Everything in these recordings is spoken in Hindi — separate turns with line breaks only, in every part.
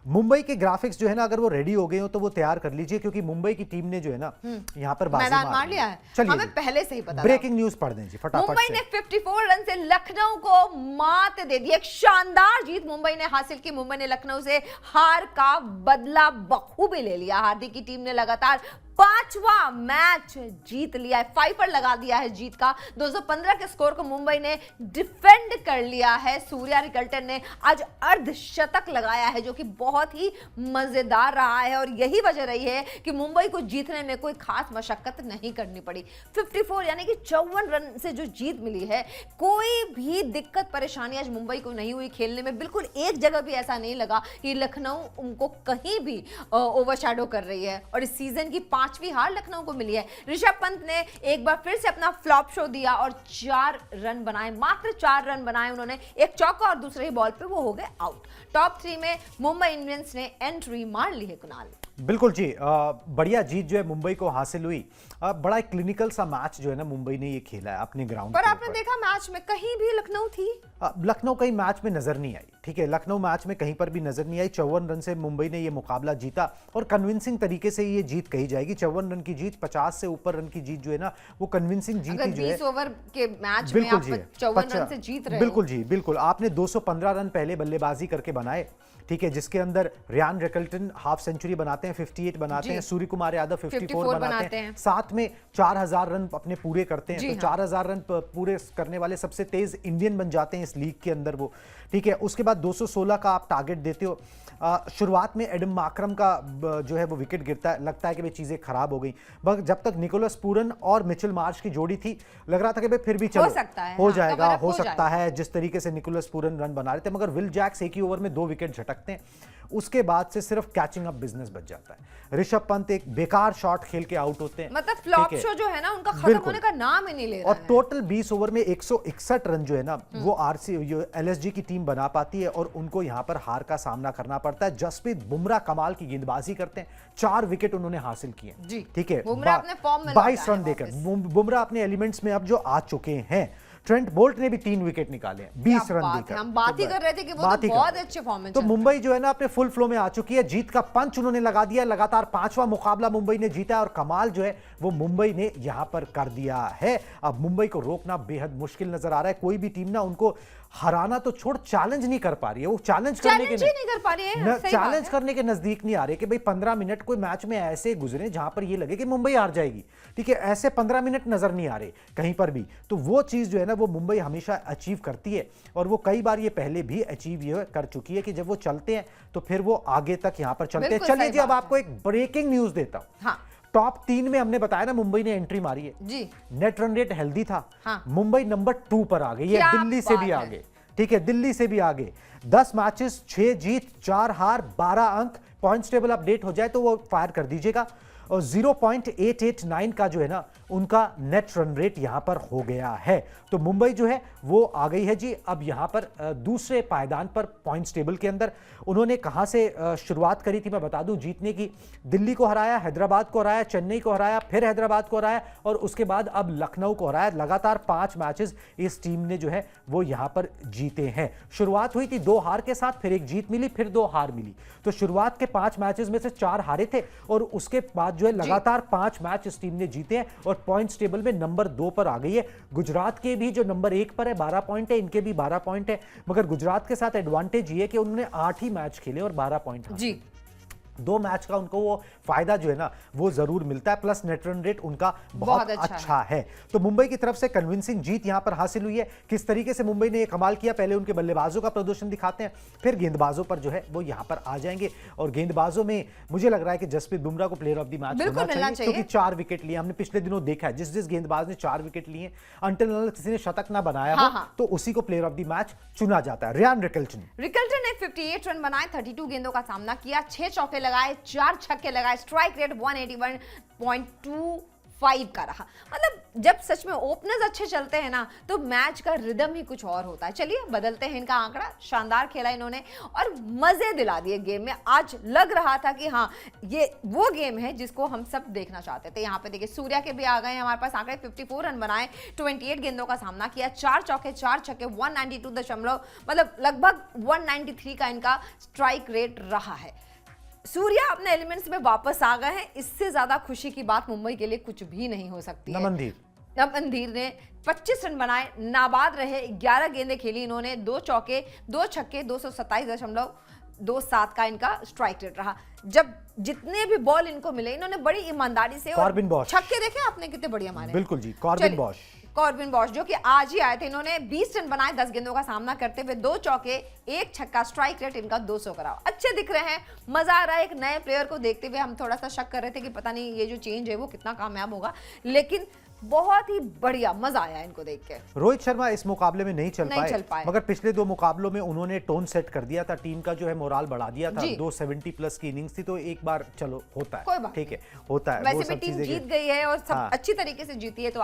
मुंबई के ग्राफिक्स जो है ना, अगर वो रेडी हो गए हो तो वो तैयार कर लीजिए, क्योंकि मुंबई की टीम ने जो है ना यहाँ पर बाजी
मैदान मार लिया है।
चलिए
हमें पहले से ही पता था।
ब्रेकिंग न्यूज पढ़ दें जी फटाफट
मुंबई
से।
ने 54 रन से लखनऊ को मात दे दी। एक शानदार जीत मुंबई ने हासिल की। मुंबई ने लखनऊ से हार का बदला बखूबी ले लिया। हार्दिक की टीम ने लगातार 5वां मैच जीत लिया है, फाइफर लगा दिया है जीत का। 215 के स्कोर को मुंबई ने डिफेंड कर लिया है। सूर्या रिकल्टन ने आज अर्धशतक लगाया है, जो कि बहुत ही मजेदार रहा है, और यही वजह रही है कि मुंबई को जीतने में कोई खास मशक्कत नहीं करनी पड़ी। 54 यानी कि 54 रन से जो जीत मिली है, कोई भी दिक्कत परेशानी आज मुंबई को नहीं हुई खेलने में। बिल्कुल एक जगह भी ऐसा नहीं लगा कि लखनऊ उनको कहीं भी ओवरशैडो कर रही है, और इस सीजन की 5वीं हार लखनऊ को मिली है। ऋषभ पंत ने एक बार फिर से अपना फ्लॉप शो दिया और 4 रन बनाए, मात्र 4 रन बनाए उन्होंने। एक चौका और दूसरे ही बॉल पे वो हो गए आउट। टॉप 3 में मुंबई इंडियंस ने एंट्री मार ली है। कुणाल
बिल्कुल जी, बढ़िया जीत जो है मुंबई को हासिल हुई। बड़ा एक क्लिनिकल सा मैच जो है ना मुंबई ने ये खेला है अपने ग्राउंड
पर। आपने देखा मैच में कहीं भी लखनऊ थी?
लखनऊ कहीं मैच में नजर नहीं आई। ठीक है, लखनऊ मैच में कहीं पर भी नजर नहीं आई। 54 रन से मुंबई ने ये मुकाबला जीता, और कन्विंसिंग तरीके से ये जीत कही जाएगी। 54 रन की जीत, 50 से ऊपर रन की जीत जो है ना, वो कन्विंसिंग जीत ही जो है।
20 ओवर के मैच में आप 54 रन से जीत रहे हो।
बिल्कुल जी, बिल्कुल। आपने 215 रन पहले बल्लेबाजी करके बनाए, ठीक है, जिसके अंदर रियान रिकल्टन हाफ सेंचुरी बनाते हैं, 58 बनाते हैं, सूर्य कुमार यादव 54 बनाते हैं, साथ में 4000 रन अपने पूरे करते हैं। तो 4000 रन पूरे करने वाले सबसे तेज इंडियन बन जाते हैं इस लीग के अंदर वो, ठीक है। उसके बाद 216 का आप टारगेट देते हो। शुरुआत में एडम मार्करम का जो है वो विकेट गिरता है, लगता है कि भाई चीजें खराब हो गई, मगर जब तक निकोलस पूरन और मिचेल मार्श की जोड़ी थी, लग रहा था कि भाई फिर भी चलो हो जाएगा, हो सकता है, जिस तरीके से निकोलस पूरन रन बना रहे थे। मगर विल जैक्स एक ही ओवर में 2 विकेट झटकते हैं। उसके बाद से सिर्फ कैचिंग अप बिजनेस बच जाता है। ऋषभ पंत एक बेकार शॉट खेल के आउट होते हैं।
मतलब फ्लॉप शो जो है ना, उनका खत्म होने का नाम ही नहीं ले रहा है।
और टोटल 20 ओवर में 161 रन जो है ना, वो एलएसजी की टीम बना पाती है, और उनको यहां पर हार का सामना करना पड़ता है। जसप्रीत बुमराह कमाल की गेंदबाजी करते हैं, 4 विकेट उन्होंने हासिल किए, ठीक है। 22 रन देकर बुमराह अपने एलिमेंट्स में अब जो आ चुके हैं। ट्रेंट बोल्ट ने भी 3 विकेट निकाले हैं 20 रन देकर।
हम बात ही कर रहे थे कि वो तो बहुत अच्छे फॉर्म में।
तो मुंबई जो है ना अपने फुल फ्लो में आ चुकी है। जीत का पंच उन्होंने लगा दिया। लगातार 5वां मुकाबला मुंबई ने जीता है, और कमाल जो है वो मुंबई ने यहां पर कर दिया है। अब मुंबई को रोकना बेहद मुश्किल नजर आ रहा है। कोई भी टीम ना उनको हराना तो छोड़, चैलेंज नहीं कर पा रही है। वो चैलेंज करने के नजदीक नहीं आ रहे कि भाई 15 मिनट कोई मैच में ऐसे गुजरे जहां पर ये लगे कि मुंबई हार जाएगी, ठीक है। ऐसे 15 मिनट नजर नहीं आ रहे कहीं पर भी। तो वो चीज जो है ना वो मुंबई हमेशा अचीव करती है, और वो कई बार ये पहले भी अचीव ये कर चुकी है कि जब वो चलते हैं तो फिर वो आगे तक यहां पर चलते हैं। चलिए जी, अब आपको एक ब्रेकिंग न्यूज देता हूं। टॉप 3 में हमने बताया ना मुंबई ने एंट्री मारी है जी। नेट रन रेट हेल्दी था। मुंबई नंबर 2 पर आ गई है, दिल्ली से भी आगे, ठीक है, दिल्ली से भी आगे। 10 मैचेस, 6 जीत, 4 हार, 12 अंक। पॉइंट्स टेबल अपडेट हो जाए तो वो फायर कर दीजिएगा। और 0.889 का जो है ना उनका नेट रन रेट यहां पर हो गया है। तो मुंबई जो है वो आ गई है जी अब यहां पर दूसरे पायदान पर पॉइंट्स टेबल के अंदर। उन्होंने कहां से शुरुआत करी थी मैं बता दूं जीतने की। दिल्ली को हराया, हैदराबाद को हराया, चेन्नई को हराया, फिर हैदराबाद को हराया, और उसके बाद अब लखनऊ को हराया। लगातार 5 मैचेस इस टीम ने जो है वो यहां पर जीते हैं। शुरुआत हुई थी 2 हार के साथ, फिर 1 जीत मिली, फिर 2 हार मिली। तो शुरुआत के 5 मैचेस में से 4 हारे थे, और उसके बाद जो है लगातार 5 मैच इस टीम ने जीते हैं, और पॉइंट्स टेबल में नंबर 2 पर आ गई है। गुजरात के भी जो नंबर 1 पर है 12 पॉइंट है, इनके भी 12 पॉइंट है, मगर गुजरात के साथ एडवांटेज ये कि उन्होंने 8 ही मैच खेले और 12 पॉइंट जी। 2 मैच का उनको वो फायदा जो है ना वो जरूर मिलता है, प्लस नेट रन रेट उनका बहुत अच्छा है। तो मुंबई की तरफ से कन्विंसिंग जीत यहां पर हासिल हुई है। किस तरीके से मुंबई ने ये कमाल किया, पहले उनके बल्लेबाजों का प्रदर्शन दिखाते हैं, फिर गेंदबाजों पर जो है वो यहां पर आ जाएंगे। और गेंदबाजों में मुझे लग रहा है कि जसप्रीत बुमराह को प्लेयर ऑफ द मैच होना चाहिए, क्योंकि 4 विकेट लिए। हमने पिछले दिनों देखा है जिस गेंदबाज ने 4 विकेट लिए, अंटिल किसी ने शतक ना बनाया हो तो उसी को प्लेयर ऑफ द मैच चुना जाता है। रियान रिकल्टन
ने 58 रन बनाए, 32 गेंदों का सामना किया, 6 चौके लगाए, 4 छक्के लगाए, स्ट्राइक रेट 181.2 5 का रहा। मतलब जब सच में ओपनर्स अच्छे चलते हैं ना तो मैच का रिदम ही कुछ और होता है। चलिए बदलते हैं इनका आंकड़ा। शानदार खेला इन्होंने और मजे दिला दिए गेम में। आज लग रहा था कि हाँ ये वो गेम है जिसको हम सब देखना चाहते थे। यहाँ पे देखिए सूर्या के भी आ गए हैं हमारे पास आंकड़े। 54 रन बनाए, 28 गेंदों का सामना किया, 4 चौके 4 छक्के, 192 दशमलव मतलब लगभग 193 का इनका स्ट्राइक रेट रहा है। सूर्या अपने एलिमेंट्स में वापस आ गए हैं। इससे ज्यादा खुशी की बात मुंबई के लिए कुछ भी नहीं हो सकती है। नमनधीर ने 25 रन बनाए, नाबाद रहे, 11 गेंदें खेली इन्होंने, 2 चौके 2 छक्के, 227.27 का इनका स्ट्राइक रेट रहा। जब जितने भी बॉल इनको मिले इन्होंने बड़ी ईमानदारी से
कॉर्बिन बॉश
छक्के देखे आपने कितने बढ़िया मारे।
बिल्कुल जी, कॉर्बिन बॉश
जो कि आज ही आए थे। इन्होंने 20 रन बनाए 10 गेंदों का सामना करते हुए, 2 चौके 1 छक्का, स्ट्राइक रेट इनका 200 का रहा। अच्छे दिख रहे हैं, मजा आ रहा है। एक नए प्लेयर को देखते हुए हम थोड़ा सा शक कर रहे थे कि पता नहीं ये जो चेंज है वो कितना कामयाब होगा, लेकिन बहुत ही बढ़िया, मजा आया इनको देख के।
रोहित शर्मा इस मुकाबले में नहीं चल पाए, मगर पिछले 2 मुकाबलों में उन्होंने टोन सेट कर दिया था, टीम का जो है मोराल बढ़ा दिया था। 270 प्लस की इनिंग्स थी, तो एक बार चलो होता है, ठीक है, होता है।
वैसे भी टीम जीत गई है और सब अच्छी तरीके से जीती है, तो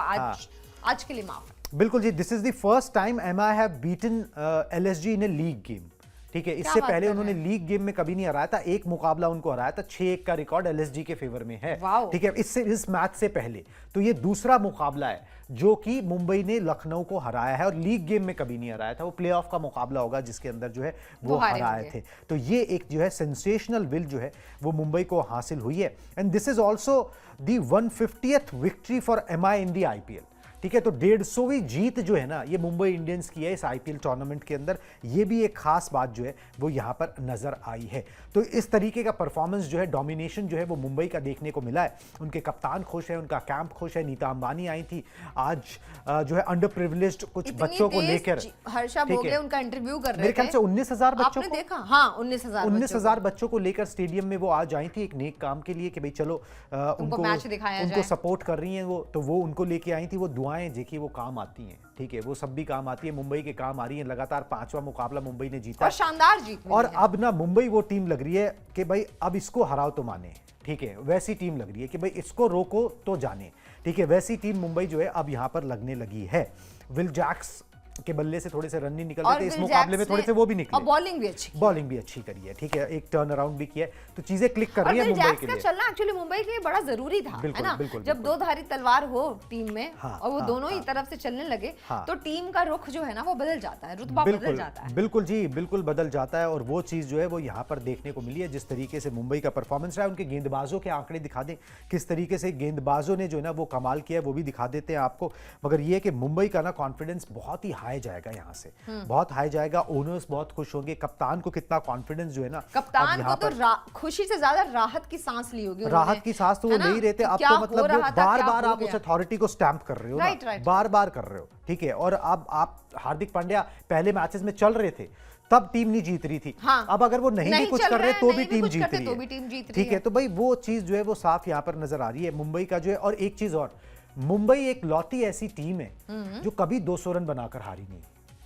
आज के लिए माफ।
बिल्कुल जी, this is the first time MI have beaten LSG in a league game. ठीक है, इससे पहले उन्होंने लीग गेम में कभी नहीं हराया था। एक मुकाबला उनको हराया था, 6-1 का रिकॉर्ड एलएसजी के फेवर में है। ठीक है, इस मैच से पहले तो ये दूसरा मुकाबला है जो कि मुंबई ने लखनऊ को हराया है, और लीग गेम में कभी नहीं हराया था। वो प्लेऑफ का मुकाबला होगा जिसके अंदर जो है वो हराए थे। तो ये एक जो है सेंसेशनल विल जो है वो मुंबई को हासिल हुई है। And this is also the 150th victory for MI in the IPL. ठीक है, तो 150वीं जीत जो है ना ये मुंबई इंडियंस की है इस आईपीएल टूर्नामेंट के अंदर। ये भी एक खास बात जो है वो यहाँ पर नजर आई है। तो इस तरीके का परफॉर्मेंस जो है, डोमिनेशन जो है वो मुंबई का देखने को मिला है। उनके कप्तान खुश है, उनका कैंप खुश है। नीता अंबानी आई थी आज जो है अंडर प्रिविलेज्ड कुछ बच्चों को लेकर।
हर्षा भोगले उनका इंटरव्यू कर रहे थे।
मेरे ख्याल से 19,000 बच्चों को
देखा, हाँ 19,000
बच्चों को लेकर स्टेडियम में वो आज आई थी एक नेक काम के लिए कि भाई चलो उनको सपोर्ट कर रही हैं वो, तो वो उनको लेके आई थी। वो दुआएं देखिए वो काम आती हैं, ठीक है, वो सब भी काम आती है। मुंबई के काम आ रही है। लगातार 5वां मुकाबला मुंबई ने जीता
और शानदार जीत।
और अब ना मुंबई वो टीम लग रही है कि भाई अब इसको हराओ तो माने, ठीक है, वैसी टीम लग रही है कि भाई इसको रोको तो जाने, ठीक है, वैसी टीम मुंबई जो है अब यहां पर लगने लगी है। विल जैक्स के बल्ले से थोड़े से रन नहीं निकल रहे थे इस मुकाबले में, थोड़े से वो भी निकले,
और बॉलिंग भी अच्छी
करी है, ठीक है, एक टर्न अराउंड भी किया है, तो चीजें क्लिक कर रही है मुंबई के लिए।
चलना एक्चुअली मुंबई के लिए बड़ा जरूरी था, है ना? जब 2 धारी तलवार हो टीम में और वो दोनों ही तरफ से चलने लगे तो टीम का रुख जो है ना वो बदल जाता है, रुतबा बदल जाता है।
बिल्कुल जी, बिल्कुल बदल जाता है। और वो चीज जो है वो यहाँ पर देखने को मिली है। जिस तरीके से मुंबई का परफॉर्मेंस रहा, उनके गेंदबाजों के आंकड़े दिखा दें किस तरीके से गेंदबाजों ने जो है ना वो कमाल किया है, वो भी दिखा देते हैं आपको। मगर ये कि मुंबई का ना कॉन्फिडेंस बहुत ही हाई जाएगा, यहाँ से बहुत हाई जाएगा। ओनर्स बहुत खुश होंगे। कप्तान को कितना कॉन्फिडेंस जो है ना,
कप्तान को तो खुशी से ज्यादा राहत की सांस ली होगी।
राहत की सांस तो वो ले ही रहे थे। अब तो मतलब बार बार आप उस अथॉरिटी को स्टैंप कर रहे हो, बार बार कर रहे हो, ठीक है। और अब आप हार्दिक पांड्या पहले मैचेस में चल रहे थे तब टीम नहीं जीत रही थी, अब अगर वो नहीं भी कुछ कर रहे तो भी टीम जीत रही है, ठीक है। तो भाई वो चीज जो है वो साफ यहाँ पर नजर आ रही है मुंबई का जो है। और एक चीज और, मुंबई एक लौती ऐसी टीम है जो कभी 200 रन बनाकर हारी नहीं।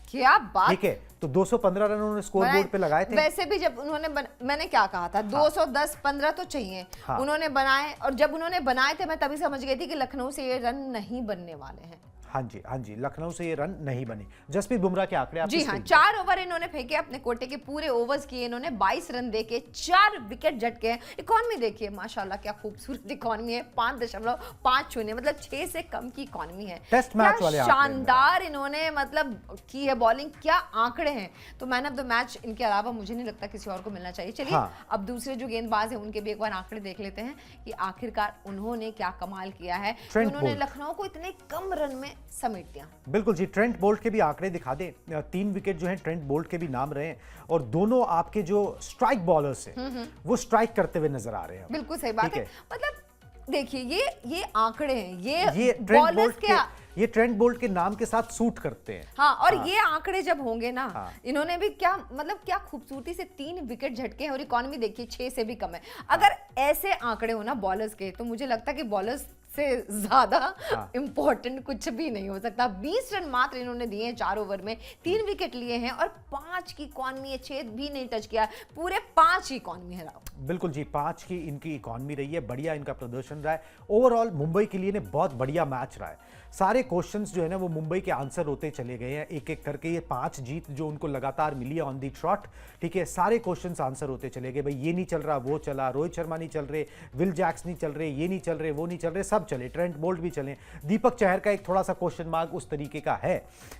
क्या बात,
ठीक है, तो 215 रन उन्होंने स्कोर बोर्ड पे लगाए थे।
वैसे भी जब उन्होंने मैंने क्या कहा था, 210-15 तो चाहिए, उन्होंने बनाए। और जब उन्होंने बनाए थे मैं तभी समझ गई थी कि लखनऊ से ये रन नहीं बनने वाले हैं।
हाँ जी, लखनऊ से ये रन नहीं बने। जसप्रीत बुमराह के आंकड़े
जी हाँ, 4 ओवर इन्होंने फेंके, अपने कोटे के पूरे ओवर्स किए इन्होंने, 22 रन देके 4 विकेट झटके हैं। इकॉनमी देखिए माशाल्लाह, क्या खूबसूरत इकॉनमी है, 5.50, मतलब 6 से कम की इकॉनमी है।
टेस्ट मैच वाले
शानदार इन्होंने मतलब की है बॉलिंग, क्या आंकड़े हैं। तो मैन ऑफ द मैच इनके अलावा मुझे नहीं लगता किसी और को मिलना चाहिए। चलिए अब दूसरे जो गेंदबाज है उनके भी एक बार आंकड़े देख लेते हैं कि आखिरकार उन्होंने क्या कमाल किया है, उन्होंने लखनऊ को इतने कम रन में समेट दिया।
बिल्कुल जी, ट्रेंट बोल्ट के भी आंकड़े दिखा दे। 3 विकेट जो हैं ट्रेंट बोल्ट के भी नाम रहे हैं। और दोनों आपके जो स्ट्राइक बॉलर्स हैं वो स्ट्राइक करते हुए नजर आ रहे हैं।
बिल्कुल सही बात है। मतलब देखिए ये आंकड़े हैं, ये बॉलर्स के
ये ट्रेंट बोल्ट के नाम के साथ सूट करते हैं।
हाँ, और ये आंकड़े जब होंगे ना, इन्होंने भी क्या मतलब क्या खूबसूरती से 3 विकेट झटके हैं और इकॉनमी देखिए 6 से भी कम है। अगर ऐसे आंकड़े हो ना बॉलर्स के, तो मुझे लगता है कि बॉलर्स से ज्यादा इंपॉर्टेंट कुछ भी नहीं हो सकता। 20 रन मात्र इन्होंने दिए हैं 4 ओवर में, 3 विकेट लिए हैं और 5 की इकॉनमी है, 6 भी नहीं टच किया, पूरे 5 की इकॉनमी है। राव
बिल्कुल जी, 5 की इनकी इकॉनमी रही है, बढ़िया इनका प्रदर्शन रहा है। ओवरऑल मुंबई के लिए ने बहुत बढ़िया मैच रहा है। सारे क्वेश्चंस जो है ना वो मुंबई के आंसर होते चले गए हैं एक एक करके। ये 5 जीत जो उनको लगातार मिली है ऑन दी ट्रॉट, ठीक है, सारे क्वेश्चंस आंसर होते चले गए। भाई ये नहीं चल रहा, वो चला, रोहित शर्मा नहीं चल रहे, विल जैक्स नहीं चल रहे, ये नहीं चल रहे, वो नहीं चल रहे, सब चले, ट्रेंट बोल्ट भी चले। दीपक चहर का एक थोड़ा सा क्वेश्चन मार्क उस तरीके का है,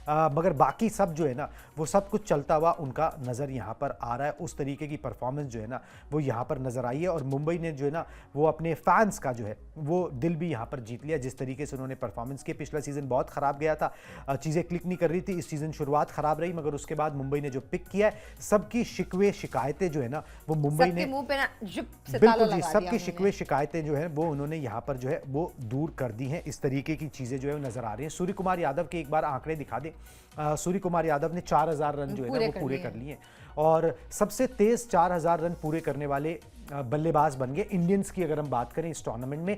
मगर बाकी सब जो है ना वो सब कुछ चलता हुआ उनका नजर यहाँ पर आ रहा है। उस तरीके की परफॉर्मेंस जो है ना वो यहाँ पर नजर आई है और मुंबई ने जो है ना वो अपने फैंस का जो है वो दिल भी यहाँ पर जीत लिया। जिस तरीके से उन्होंने परफॉर्मेंस की, पिछला सीजन बहुत खराब गया था, चीजें क्लिक नहीं कर रही थी, इस सीजन शुरुआत खराब रही, मगर उसके बाद मुंबई ने जो पिक किया है, सबकी शिकवे शिकायतें जो है ना वो मुंबई ने
मुंह पे ना जिप से ताला
बिल्कुल जी
लगा
सबकी
दिया
शिकवे शिकायतें जो है वो उन्होंने यहाँ पर जो है वो दूर कर दी हैं। इस तरीके की चीजें जो है वो नजर आ रही हैं। सूर्य कुमार यादव के एक बार आंकड़े दिखा दें। सूर्य कुमार यादव ने 4000 रन जो है ना वो पूरे कर लिए और सबसे तेज 4000 रन पूरे करने वाले बल्लेबाज बन गए इंडियंस की, अगर हम बात करें इस टूर्नामेंट में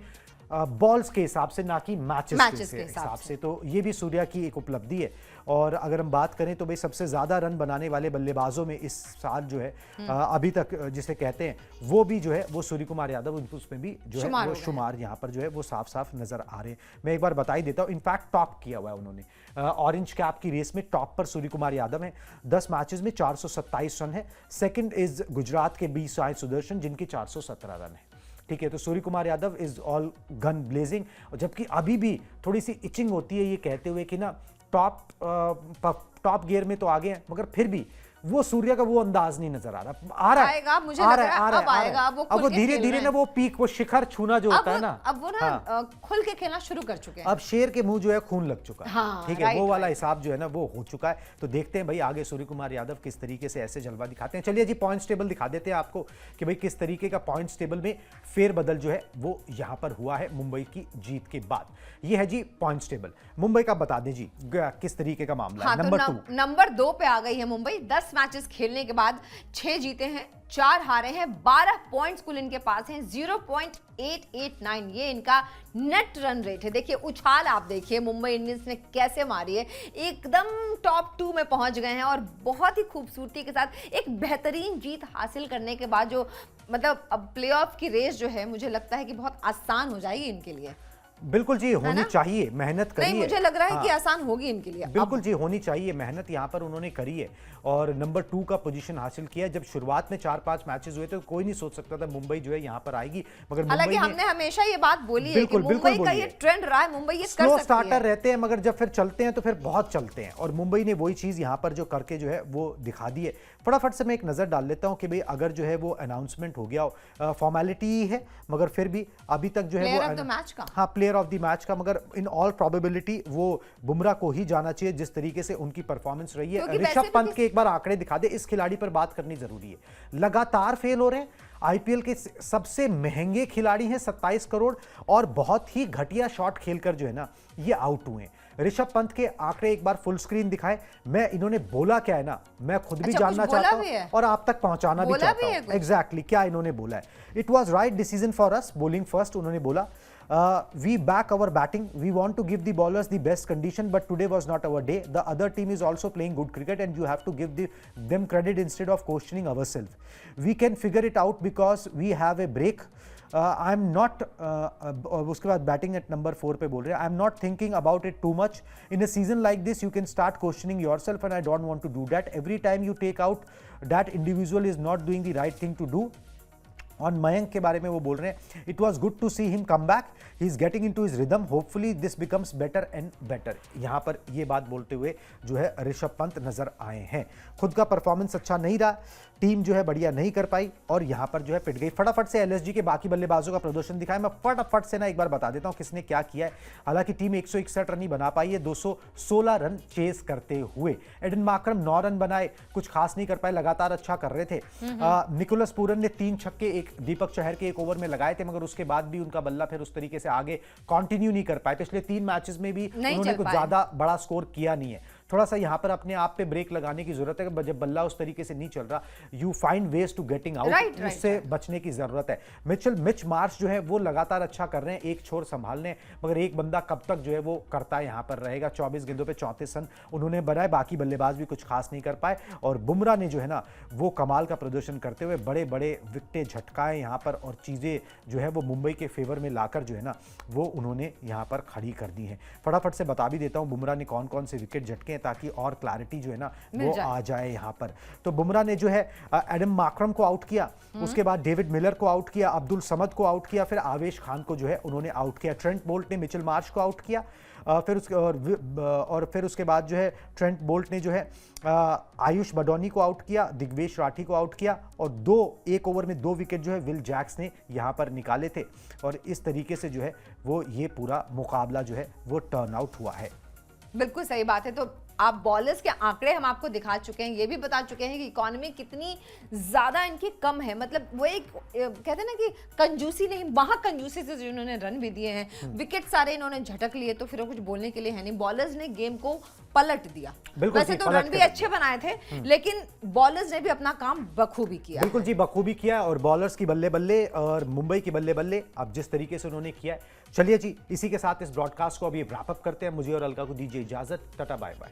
बॉल्स के हिसाब से, ना कि मैचेस के हिसाब से। तो ये भी सूर्या की एक उपलब्धि है। और अगर हम बात करें तो भाई सबसे ज्यादा रन बनाने वाले बल्लेबाजों में इस साल जो है अभी तक जिसे कहते हैं वो भी जो है वो सूर्य कुमार यादव उसमें भी जो है वो शुमार यहाँ पर जो है वो साफ साफ नजर आ रहे हैं। मैं एक बार बता ही देता हूँ, इनफैक्ट टॉप किया हुआ है उन्होंने ऑरेंज कैप की रेस में। टॉप पर सूर्य कुमार यादव है, 10 मैचेस में 427 रन है। सेकंड इज गुजरात के बी साई सुदर्शन जिनकी 417 रन है, ठीक है। तो Surya Kumar Yadav is all gun blazing, जबकि अभी भी थोड़ी सी इचिंग होती है ये कहते हुए कि ना टॉप गियर में तो आगे हैं, मगर फिर भी वो सूर्य का वो अंदाज नहीं नजर आ रहा। आ रहा
आएगा, मुझे लग रहा है अब आएगा।
अब वो धीरे धीरे ना वो पीक, वो शिखर छूना जो होता है ना,
अब वो ना खुल के खेलना शुरू कर चुके हैं।
अब शेर के मुंह जो है खून लग चुका है,
हाँ,
ठीक है, वो वाला हिसाब जो है ना वो हो चुका है। तो देखते हैं भाई आगे सूर्य कुमार यादव किस तरीके से ऐसे जलवा दिखाते हैं। चलिए जी पॉइंट्स टेबल दिखा देते हैं आपको कि भाई किस तरीके का पॉइंट्स टेबल में फेरबदल जो है वो यहां पर हुआ है मुंबई की जीत के बाद। ये है जी पॉइंट्स टेबल मुंबई का, बता दें जी किस तरीके का मामला है।
नंबर 2 पे आ गई है मुंबई। 10 मैचेस खेलने के बाद 6 जीते हैं, 4 हारे हैं, 12 पॉइंट्स कुल इनके पास हैं, 0.889 ये इनका नेट रन रेट है। देखिए उछाल आप देखिए मुंबई इंडियंस ने कैसे मारी है, एकदम टॉप 2 में पहुंच गए हैं और बहुत ही खूबसूरती के साथ एक बेहतरीन जीत हासिल करने के बाद जो मतलब अब प्लेऑफ की रेस जो है मुझे लगता है कि बहुत आसान हो जाएगी इनके लिए।
बिल्कुल जी, होनी चाहिए, मेहनत करी है।
मुझे लग रहा है कि आसान होगी इनके लिए।
बिल्कुल जी, होनी चाहिए, मेहनत यहाँ पर उन्होंने करी है और नंबर 2 का पोजीशन हासिल किया। जब शुरुआत में 4-5 मैचेस हुए थे तो कोई नहीं सोच सकता था मुंबई जो है यहाँ पर आएगी, मगर
हालांकि हमने हमेशा ये बात बोली है कि मुंबई का ये ट्रेंड रहा है, मुंबई ये
स्लो स्टार्टर रहते हैं मगर जब फिर चलते हैं तो फिर बहुत चलते हैं और मुंबई ने वही चीज यहाँ पर जो करके जो है वो दिखा दी है। फटाफट से मैं एक नजर डाल लेता हूँ कि भाई अगर जो है वो अनाउंसमेंट हो गया हो, फॉर्मेलिटी ही है मगर फिर भी अभी तक जो है वो हाँ प्लेयर ऑफ द मैच का, मगर इन ऑल प्रोबेबिलिटी वो बुमराह को ही जाना चाहिए जिस तरीके से उनकी परफॉर्मेंस रही है। ऋषभ पंत के एक बार आंकड़े दिखा दे, इस खिलाड़ी पर बात करनी जरूरी है। लगातार फेल हो रहे हैं, आईपीएल के सबसे महंगे खिलाड़ी हैं, 27 करोड़ और बहुत ही घटिया शॉट खेलकर जो है ना ये आउट हुए। ऋषभ पंत के आंकड़े एक बार फुल स्क्रीन दिखाए। मैं इन्होंने बोला क्या है ना मैं खुद भी जानना चाहता हूं और आप तक पहुंचाना भी चाहता हूं एग्जैक्टली क्या इन्होंने बोला है। It was right decision for us bowling first, उन्होंने बोला we back our batting, we want to give the bowlers the best condition but today was not our day, the other team is also playing good cricket and you have to give them credit instead of questioning ourselves, we can figure it out because we have a break, I am not उसके बाद बैटिंग एट नंबर 4 पे बोल रहे हैं, I am not thinking about it too much in a season like this, you can start questioning yourself and I don't want to do that, every time you take out that individual is not doing the right thing to do. On Mayank के बारे में वो बोल रहे हैं, it was good to see him come back, he is getting into his rhythm, hopefully this becomes better and better. यहां पर ये बात बोलते हुए जो है ऋषभ पंत नजर आए हैं। खुद का परफॉर्मेंस अच्छा नहीं रहा, टीम जो है बढ़िया नहीं कर पाई और यहां पर जो है पिट गई। फटाफट से एलएसजी के बाकी बल्लेबाजों का प्रदर्शन दिखाया, मैं फटाफट से ना एक बार बता देता हूं किसने क्या किया है। हालांकि टीम 161 रन ही बना पाई है 216 रन चेस करते हुए। एडन मार्करम 9 रन बनाए, कुछ खास नहीं कर पाए, लगातार अच्छा कर रहे थे। निकोलस पूरन ने 3 छक्के एक दीपक चहर के एक ओवर में लगाए थे मगर उसके बाद भी उनका बल्ला फिर उस तरीके से आगे कंटिन्यू नहीं कर पाए। पिछले 3 मैचेस में भी उन्होंने कुछ ज्यादा बड़ा स्कोर किया नहीं है। थोड़ा सा यहाँ पर अपने आप पे ब्रेक लगाने की जरूरत है। जब बल्ला उस तरीके से नहीं चल रहा, you find ways to getting out, उससे बचने की जरूरत है। मिच मार्श जो है वो लगातार अच्छा कर रहे हैं, एक छोर संभालने, मगर एक बंदा कब तक जो है वो करता है यहाँ पर रहेगा। 24 गेंदों पे 34 रन उन्होंने बनाए, बाकी बल्लेबाज भी कुछ खास नहीं कर पाए। और बुमराह ने जो है ना वो कमाल का प्रदर्शन करते हुए बड़े बड़े विकेटें झटकाए यहाँ पर, और चीजें जो है वो मुंबई के फेवर में लाकर जो है ना वो उन्होंने यहाँ पर खड़ी कर दी है। फटाफट से बता भी देता हूँ बुमराह ने कौन कौन से विकेट झटके हैं, ताकि और क्लैरिटी जो है ना वो आ जाए यहाँ पर। तो बुमराह ने जो है एडम मार्क्रम को आउट किया, उसके बाद डेविड मिलर को आउट किया, अब्दुल समद को आउट किया, फिर आवेश खान को जो है उन्होंने आउट किया। ट्रेंट बोल्ट ने मिचेल मार्श को आउट किया, फिर उसके बाद जो है ट्रेंट बोल्ट ने जो है आयुष बडौनी को आउट किया, दिग्वेश राठी को आउट किया, और एक ओवर में 2 विकेट जो है विल जैक्स ने यहां पर निकाले थे। और इस तरीके से जो है वो ये पूरा मुकाबला जो है वो टर्न आउट हुआ है।
बिल्कुल सही बात है। तो आप बॉलर्स के आंकड़े हम आपको दिखा चुके हैं, ये भी बता चुके हैं कि इकोनॉमी कितनी ज्यादा इनकी कम है। मतलब वो एक कहते हैं ना कि कंजूसी नहीं, वहां कंजूसी से इन्होंने रन भी दिए हैं, विकेट सारे इन्होंने झटक लिए, तो फिर कुछ बोलने के लिए है नहीं। बॉलर्स ने गेम को पलट दिया। वैसे तो रन भी अच्छे बनाए थे, लेकिन बॉलर्स ने भी अपना काम बखूबी किया।
बिल्कुल जी, बखूबी किया। और बॉलर्स की बल्ले बल्ले और मुंबई की बल्ले बल्ले अब जिस तरीके से उन्होंने किया है। चलिए जी, इसी के साथ इस ब्रॉडकास्ट को अभी रैप अप करते हैं। मुझे और अलका को दीजिए इजाजत। Tata bye bye.